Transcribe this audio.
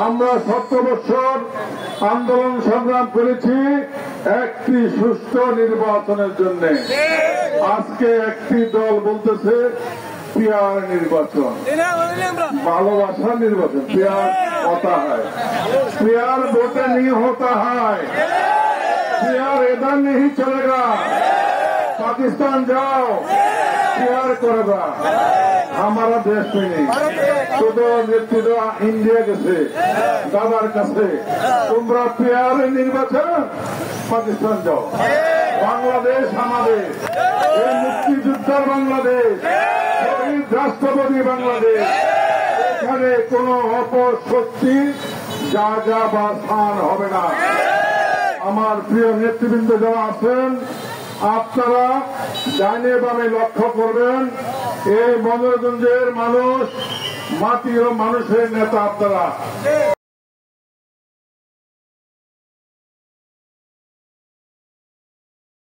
আমরা 17 বছর আন্দোলন সংগ্রাম করেছি একটি সুষ্ঠু নির্বাচনের জন্য। আজকে একটি দল বলতেছে পিয়ার নির্বাচন, ভালোবাসার নির্বাচন। পিয়ার होता है, प्यार वोटे नहीं होता है, प्यार इधर नहीं चलेगा। पाकिस्तान जाओ, प्यार करेगा, हमारा देश में नहीं। শুধু নেতৃত্ব ইন্ডিয়া গেছে দাদার কাছে, তোমরা পিয়ারে নির্বাচন, পাকিস্তান যাও। বাংলাদেশ আমাদের, এই মুক্তিযোদ্ধার বাংলাদেশ, শহীদ রাষ্ট্রপতি বাংলাদেশ। এখানে কোন অপশক্তি যা বা স্থান হবে না। আমার প্রিয় নেতৃবৃন্দ যারা আছেন, আপনারা ডাইনে বামে লক্ষ্য করবেন, এই মনোরঞ্জনের মানুষ, মাটি ও মানুষের নেতা আপনারা।